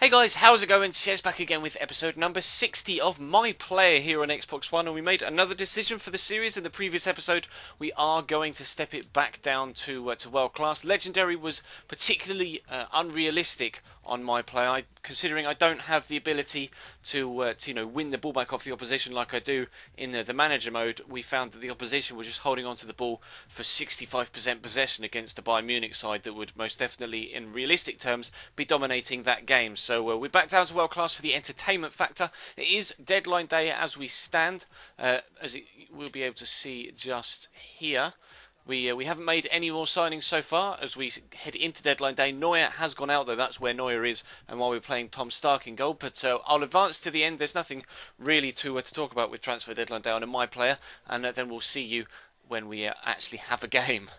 Hey guys, how's it going? Chez back again with episode number 60 of My Player here on Xbox One, and we made another decision for the series. In the previous episode, we are going to step it back down to world class. Legendary was particularly unrealistic on My Player, considering I don't have the ability to win the ball back off the opposition like I do in the manager mode. We found that the opposition were just holding on to the ball for 65% possession against the Bayern Munich side that would most definitely, in realistic terms, be dominating that game. So we're back down to world class for the entertainment factor. It is deadline day as we stand, we'll be able to see just here. We haven't made any more signings so far as we head into deadline day. Neuer has gone out though, that's where Neuer is, and while we're playing Tom Stark in goal. But I'll advance to the end. There's nothing really to talk about with transfer deadline day on My Player, and then we'll see you when we actually have a game.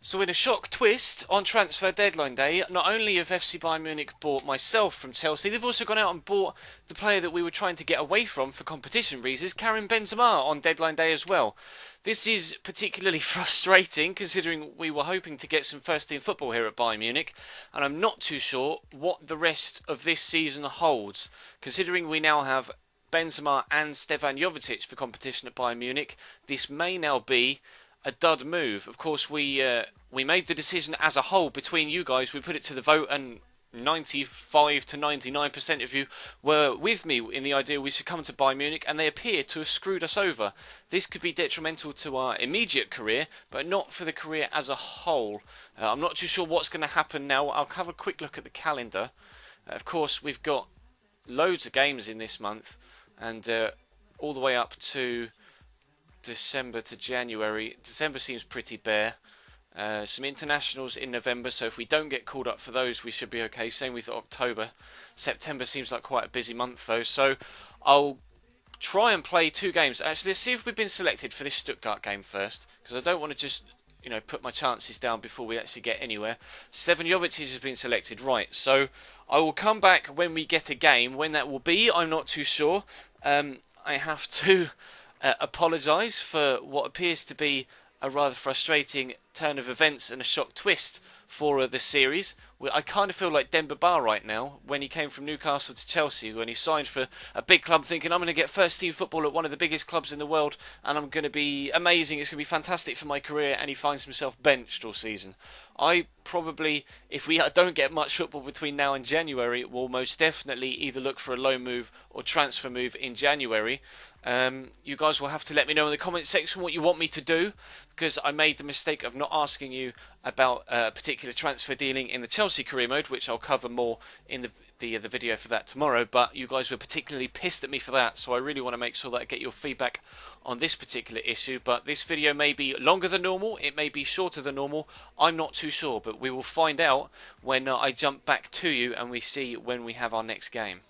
So in a shock twist, on transfer deadline day, not only have FC Bayern Munich bought myself from Chelsea, they've also gone out and bought the player that we were trying to get away from for competition reasons, Karim Benzema, on deadline day as well. This is particularly frustrating considering we were hoping to get some first team football here at Bayern Munich, and I'm not too sure what the rest of this season holds, considering we now have Benzema and Stefan Jovetic for competition at Bayern Munich. This may now be a dud move. Of course, we made the decision as a whole between you guys. We put it to the vote, and 95 to 99% of you were with me in the idea we should come to Bayern Munich, and they appear to have screwed us over. This could be detrimental to our immediate career, but not for the career as a whole. I'm not too sure what's going to happen now. I'll have a quick look at the calendar. Of course, we've got loads of games in this month, and all the way up to December to January. December seems pretty bare. Some internationals in November, so if we don't get called up for those, we should be okay. Same with October. September seems like quite a busy month though, so I'll try and play 2 games. Actually, let's see if we've been selected for this Stuttgart game first, because I don't want to just put my chances down before we actually get anywhere. Stefan Jovetic has been selected, right, so I will come back when we get a game. When that will be, I'm not too sure. I have to apologise for what appears to be a rather frustrating turn of events and a shock twist for the series. I kind of feel like Demba Ba right now when he came from Newcastle to Chelsea, when he signed for a big club thinking I'm going to get first team football at one of the biggest clubs in the world and I'm going to be amazing, it's going to be fantastic for my career, and he finds himself benched all season. I probably, if we don't get much football between now and January, will most definitely either look for a loan move or transfer move in January. You guys will have to let me know in the comment section what you want me to do, because I made the mistake of not asking you about a particular transfer dealing in the Chelsea career mode, which I'll cover more in the video for that tomorrow, but you guys were particularly pissed at me for that, so I really want to make sure that I get your feedback on this particular issue. But this video may be longer than normal, it may be shorter than normal, I'm not too sure, but we will find out when I jump back to you and we see when we have our next game.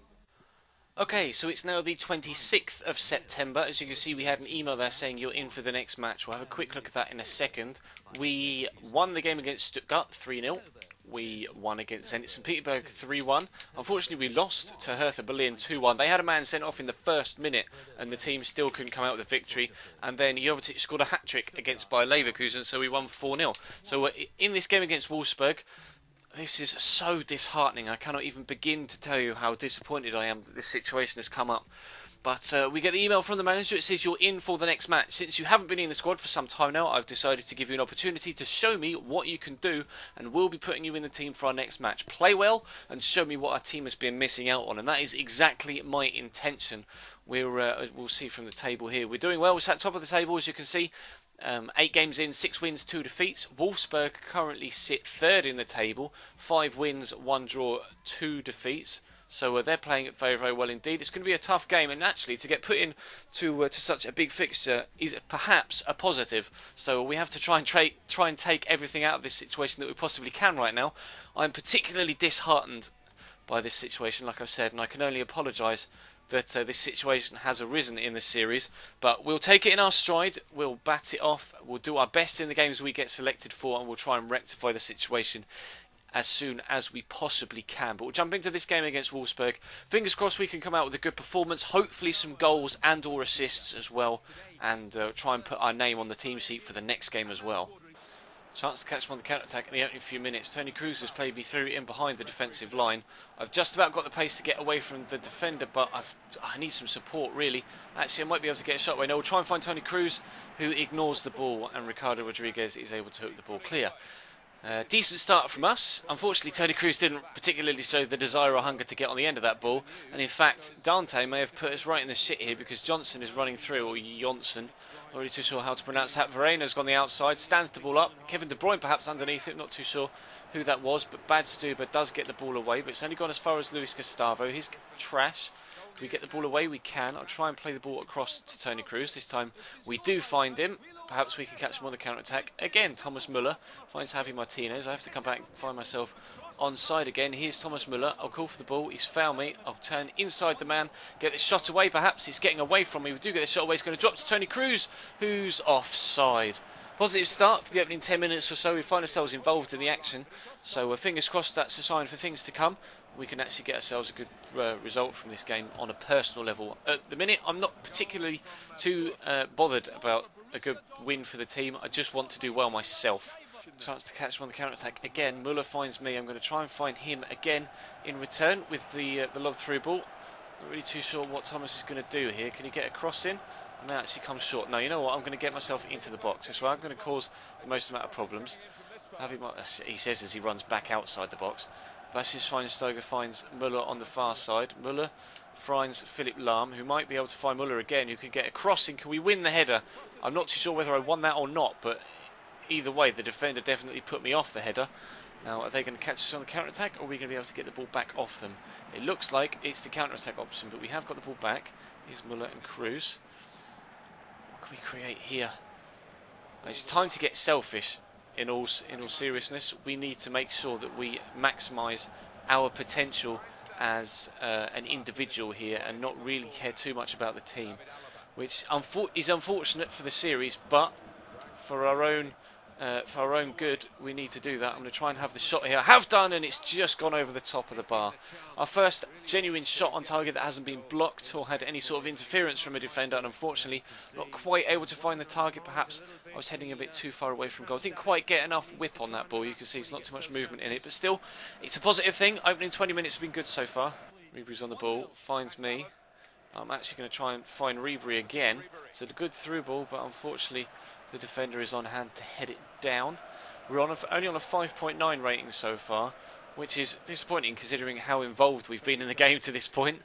Okay, so it's now the 26th of September. As you can see, we had an email there saying you're in for the next match. We'll have a quick look at that in a second. We won the game against Stuttgart 3-0. We won against Zenit St. Petersburg 3-1. Unfortunately, we lost to Hertha Berlin 2-1. They had a man sent off in the first minute, and the team still couldn't come out with a victory. And then Jovetic scored a hat-trick against Bayer Leverkusen, so we won 4-0. So in this game against Wolfsburg, this is so disheartening. I cannot even begin to tell you how disappointed I am that this situation has come up. But we get the email from the manager. It says you're in for the next match. Since you haven't been in the squad for some time now, I've decided to give you an opportunity to show me what you can do, and we'll be putting you in the team for our next match. Play well and show me what our team has been missing out on, and that is exactly my intention. We'll see from the table here. We're doing well. We're at top of the table, as you can see. 8 games in, 6 wins, 2 defeats. Wolfsburg currently sit 3rd in the table, 5 wins, 1 draw, 2 defeats. So they're playing it very, very well indeed. It's going to be a tough game, and actually to get put in to such a big fixture is perhaps a positive. So we have to try and take everything out of this situation that we possibly can right now. I'm particularly disheartened by this situation, like I've said, and I can only apologise that this situation has arisen in the series, but we'll take it in our stride, we'll bat it off, we'll do our best in the games we get selected for, and we'll try and rectify the situation as soon as we possibly can. But we'll jump into this game against Wolfsburg. Fingers crossed we can come out with a good performance, hopefully some goals and or assists as well, and try and put our name on the team sheet for the next game as well. Chance to catch him on the counter-attack in the opening few minutes. Tony Cruz has played me through in behind the defensive line. I've just about got the pace to get away from the defender, but I need some support, really. Actually, I might be able to get a shot away. No, we'll try and find Tony Cruz, who ignores the ball, and Ricardo Rodriguez is able to hook the ball clear. Decent start from us. Unfortunately, Tony Cruz didn't particularly show the desire or hunger to get on the end of that ball. And in fact, Dante may have put us right in the shit here because Johnson is running through, or Johnson. Not really too sure how to pronounce that. Verena's gone the outside, stands the ball up. Kevin De Bruyne perhaps underneath it, not too sure who that was. But Bad Stuber does get the ball away, but it's only gone as far as Luis Gustavo. He's trash. Can we get the ball away? We can. I'll try and play the ball across to Tony Cruz. This time we do find him. Perhaps we can catch him on the counter-attack. Again, Thomas Müller finds Javi Martinez. I have to come back and find myself onside again. Here's Thomas Müller. I'll call for the ball. He's fouled me. I'll turn inside the man. Get this shot away, perhaps. It's getting away from me. We do get the shot away. It's going to drop to Tony Cruz, who's offside. Positive start for the opening 10 minutes or so. We find ourselves involved in the action. So fingers crossed that's a sign for things to come. We can actually get ourselves a good result from this game on a personal level. At the minute, I'm not particularly too bothered about a good win for the team. I just want to do well myself. Chance to catch him on the counter-attack again. Müller finds me. I'm going to try and find him again in return with the lob through ball. Not really too sure what Thomas is going to do here. Can he get a cross in? And that actually comes short. No, you know what? I'm going to get myself into the box. That's why I'm going to cause the most amount of problems. He says as he runs back outside the box. Bastian Schweinsteiger finds Müller on the far side. Müller finds Philipp Lahm, who might be able to find Müller again, who can get a crossing. Can we win the header? I'm not too sure whether I won that or not, but either way, the defender definitely put me off the header. Now, are they going to catch us on the counter-attack, or are we going to be able to get the ball back off them? It looks like it's the counter-attack option, but we have got the ball back. Here's Müller and Cruz. What can we create here? It's time to get selfish. In all seriousness, we need to make sure that we maximise our potential as an individual here and not really care too much about the team, which is unfortunate for the series, but for our own good, we need to do that. I'm going to try and have the shot here. I have done, and it's just gone over the top of the bar. Our first genuine shot on target that hasn't been blocked or had any sort of interference from a defender, and unfortunately not quite able to find the target. Perhaps I was heading a bit too far away from goal. Didn't quite get enough whip on that ball. You can see it's not too much movement in it, but still, it's a positive thing. Opening 20 minutes have been good so far. Ribery's on the ball, finds me. I'm actually going to try and find Ribery again. It's a good through ball, but unfortunately the defender is on hand to head it down. We're only on a 5.9 rating so far, which is disappointing considering how involved we've been in the game to this point.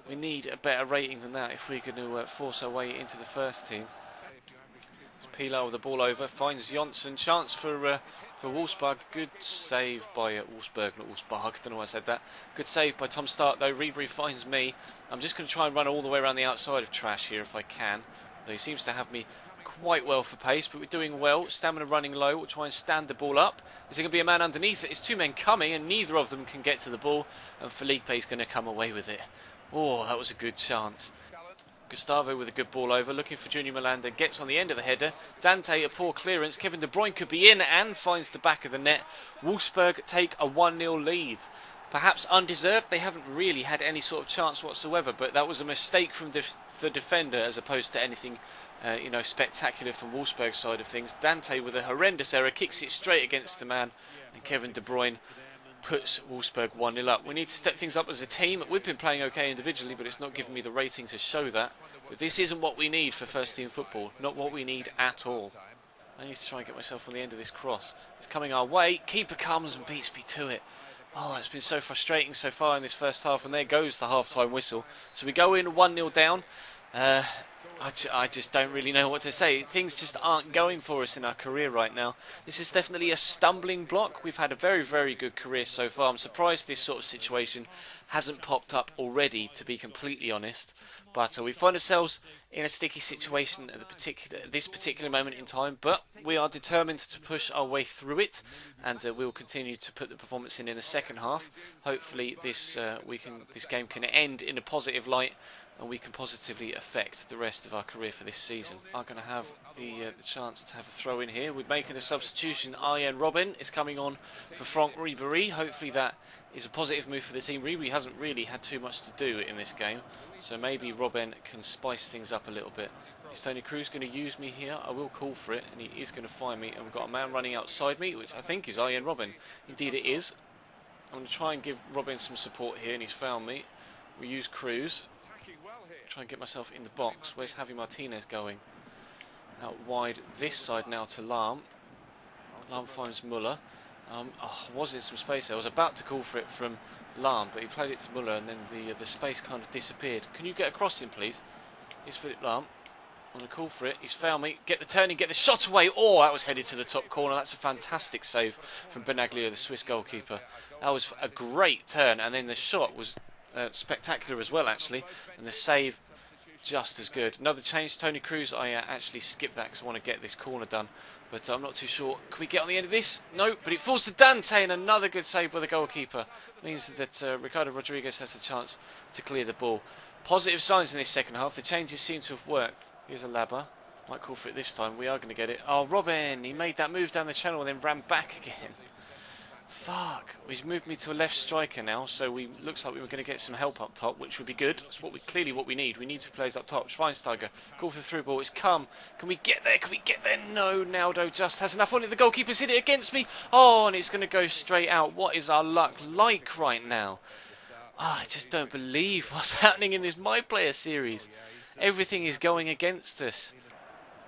We need a better rating than that if we're going to force our way into the first team. Pilar with the ball over, finds Johnson, chance for Wolfsburg. Good save by Wolfsburg, not Wolfsburg, don't know why I said that. Good save by Tom Stark though. Ribery finds me. I'm just going to try and run all the way around the outside of Trash here if I can, though he seems to have me quite well for pace, but we're doing well. Stamina running low. We'll try and stand the ball up. Is there going to be a man underneath it? It's two men coming and neither of them can get to the ball, and Felipe is going to come away with it. Oh, that was a good chance. Gustavo with a good ball over, looking for Junior Melanda, gets on the end of the header. Dante, a poor clearance. Kevin De Bruyne could be in and finds the back of the net. Wolfsburg take a 1-0 lead. Perhaps undeserved. They haven't really had any sort of chance whatsoever, but that was a mistake from the defender as opposed to anything spectacular from Wolfsburg's side of things. Dante with a horrendous error kicks it straight against the man, and Kevin De Bruyne puts Wolfsburg 1-0 up. We need to step things up as a team. We've been playing okay individually, but it's not giving me the rating to show that. But this isn't what we need for first team football. Not what we need at all. I need to try and get myself on the end of this cross. It's coming our way. Keeper comes and beats me to it. Oh, it's been so frustrating so far in this first half, and there goes the half-time whistle. So we go in 1-0 down. I just don't really know what to say. Things just aren't going for us in our career right now. This is definitely a stumbling block. We've had a very, very good career so far. I'm surprised this sort of situation hasn't popped up already, to be completely honest. But we find ourselves in a sticky situation at this particular moment in time. But we are determined to push our way through it, and we will continue to put the performance in the second half. Hopefully, this game can end in a positive light, and we can positively affect the rest of our career for this season. I'm going to have the chance to have a throw in here. We're making a substitution. Arjen Robben is coming on for Franck Ribery. Hopefully that is a positive move for the team. Ribery hasn't really had too much to do in this game, so maybe Robben can spice things up a little bit. Is Tony Cruz going to use me here? I will call for it, and he is going to find me. And we've got a man running outside me, which I think is Ian Robin. Indeed it is. I'm going to try and give Robin some support here, and he's found me. We use Cruz. Try and get myself in the box. Where's Javi Martinez going? Out wide this side now to Lahm. Lahm finds Muller. Was in some space there. I was about to call for it from Lahm, but he played it to Muller, and then the space kind of disappeared. Can you get across him, please? It's Philip Lahm. I'm going to call for it. He's found me. Get the turning, get the shot away. Oh, that was headed to the top corner. That's a fantastic save from Benaglio, the Swiss goalkeeper. That was a great turn, and then the shot was spectacular as well, actually, and the save just as good. Another change, Tony Cruz. I actually skipped that because I want to get this corner done, but I'm not too sure. Can we get on the end of this? No, but it falls to Dante, and another good save by the goalkeeper. Means that Ricardo Rodriguez has the chance to clear the ball. Positive signs in this second half. The changes seem to have worked. Here's a Labber. Might call for it this time. We are going to get it. Oh, Robin! He made that move down the channel and then ran back again. Fuck. He's moved me to a left striker now, so looks like we were going to get some help up top, which would be good. That's clearly what we need. We need two players up top. Schweinsteiger, call for the through ball. It's come. Can we get there? Can we get there? No, Naldo just has enough on it. The goalkeeper's hit it against me. Oh, and it's going to go straight out. What is our luck like right now? I just don't believe what's happening in this My Player series. Everything is going against us.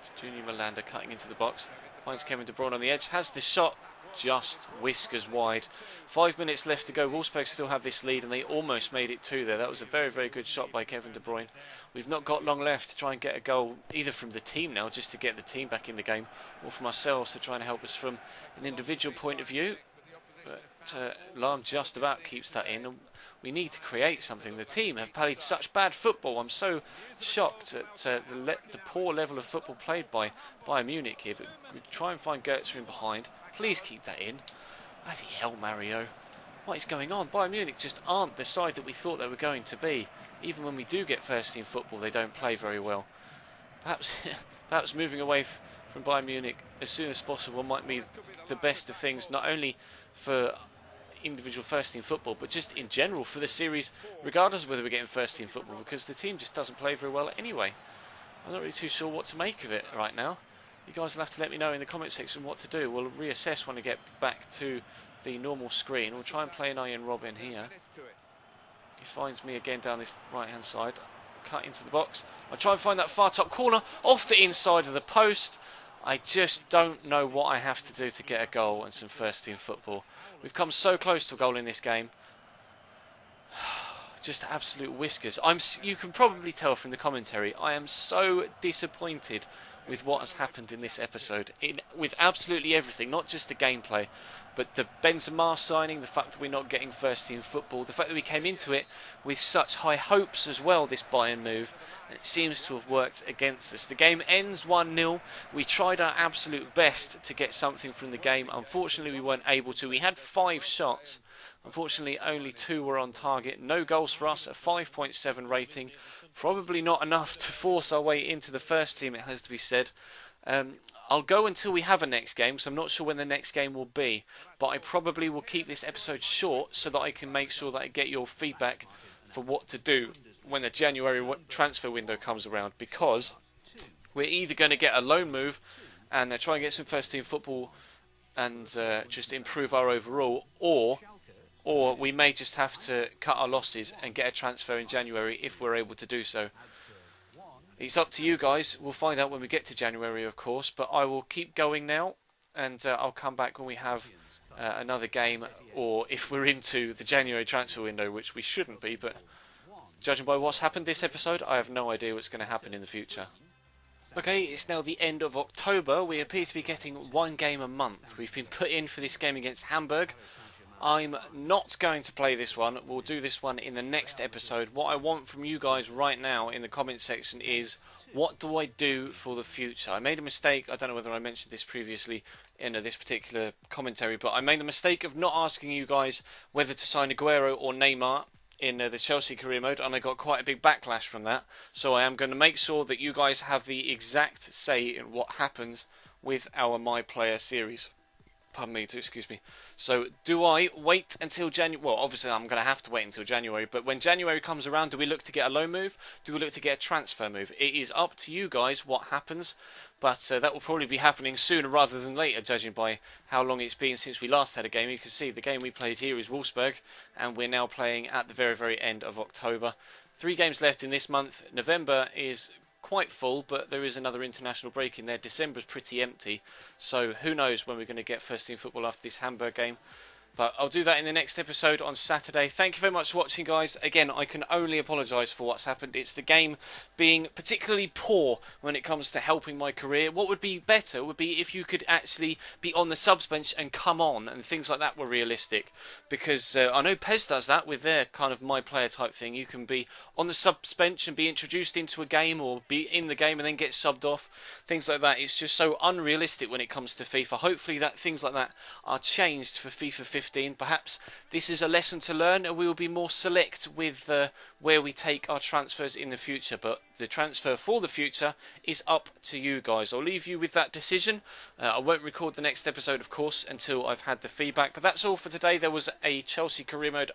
It's Junior Melander cutting into the box. Finds Kevin De Bruyne on the edge. Has the shot. Just whiskers wide. 5 minutes left to go. Wolfsburg still have this lead, and they almost made it two there. That was a very, very good shot by Kevin De Bruyne. We've not got long left to try and get a goal, either from the team now, just to get the team back in the game, or from ourselves to try and help us from an individual point of view. But Lahm just about keeps that in. We need to create something. The team have played such bad football. I'm so shocked at the poor level of football played by Bayern Munich here. But we try and find Goetze in behind. Please keep that in. Bloody hell, Mario. What is going on? Bayern Munich just aren't the side that we thought they were going to be. Even when we do get first team football, they don't play very well. Perhaps moving away from Bayern Munich as soon as possible might be the best of things, not only for individual first team football, but just in general for the series, regardless of whether we're getting first team football, because the team just doesn't play very well anyway. I'm not really too sure what to make of it right now. You guys will have to let me know in the comment section what to do. We'll reassess when I get back to the normal screen. We'll try and play an Iron Robin here. He finds me again down this right hand side. Cut into the box. I try and find that far top corner off the inside of the post. I just don't know what I have to do to get a goal and some first team football. We've come so close to a goal in this game. Just absolute whiskers. You can probably tell from the commentary, I am so disappointed with what has happened in this episode, with absolutely everything, not just the gameplay, but the Benzema signing, the fact that we're not getting first team football, the fact that we came into it with such high hopes as well, this Bayern move, and it seems to have worked against us. The game ends 1-0. We tried our absolute best to get something from the game. Unfortunately, we weren't able to. We had 5 shots. Unfortunately, only 2 were on target. No goals for us, a 5.7 rating. Probably not enough to force our way into the first team, it has to be said. I'll go until we have a next game, so I'm not sure when the next game will be. But I probably will keep this episode short so that I can make sure that I get your feedback for what to do when the January transfer window comes around. Because we're either going to get a loan move and try and get some first team football and just improve our overall, or we may just have to cut our losses and get a transfer in January if we're able to do so. It's up to you guys. We'll find out when we get to January, of course, but I will keep going now, and I'll come back when we have another game, or if we're into the January transfer window, which we shouldn't be, but judging by what's happened this episode, I have no idea what's going to happen in the future. Okay, it's now the end of October. We appear to be getting 1 game a month. We've been put in for this game against Hamburg. I'm not going to play this one. We'll do this one in the next episode. What I want from you guys right now in the comment section is, what do I do for the future? I made a mistake. I don't know whether I mentioned this previously in this particular commentary, but I made the mistake of not asking you guys whether to sign Aguero or Neymar in the Chelsea career mode, and I got quite a big backlash from that. So I am going to make sure that you guys have the exact say in what happens with our My Player series. Pardon me, excuse me. So, do I wait until January? Well, obviously, I'm going to have to wait until January. But when January comes around, do we look to get a loan move? Do we look to get a transfer move? It is up to you guys what happens. But that will probably be happening sooner rather than later, judging by how long it's been since we last had a game. You can see the game we played here is Wolfsburg, and we're now playing at the very, very end of October. 3 games left in this month. November is quite full, but there is another international break in there. December's pretty empty, so who knows when we're going to get first team football after this Hamburg game. But I'll do that in the next episode on Saturday. Thank you very much for watching, guys. Again, I can only apologise for what's happened. It's the game being particularly poor when it comes to helping my career. What would be better would be if you could actually be on the subs bench and come on, and things like that were realistic. Because I know PES does that with their kind of my player type thing. You can be on the subs bench and be introduced into a game, or be in the game and then get subbed off. Things like that. It's just so unrealistic when it comes to FIFA. Hopefully that things like that are changed for FIFA 15. Perhaps this is a lesson to learn, and we will be more select with where we take our transfers in the future. But the transfer for the future is up to you guys. I'll leave you with that decision. I won't record the next episode, of course, until I've had the feedback. But that's all for today. There was a Chelsea career mode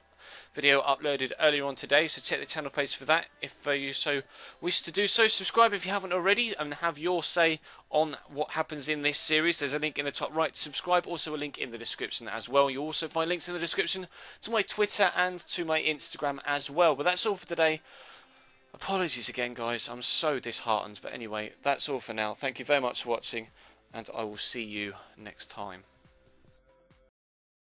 video uploaded earlier on today, so check the channel page for that if you so wish to do so. Subscribe if you haven't already and have your say on what happens in this series. There's a link in the top right to subscribe, also a link in the description as well. You'll also find links in the description to my Twitter and to my Instagram as well. But that's all for today. Apologies again, guys, I'm so disheartened, but anyway, that's all for now. Thank you very much for watching, and I will see you next time.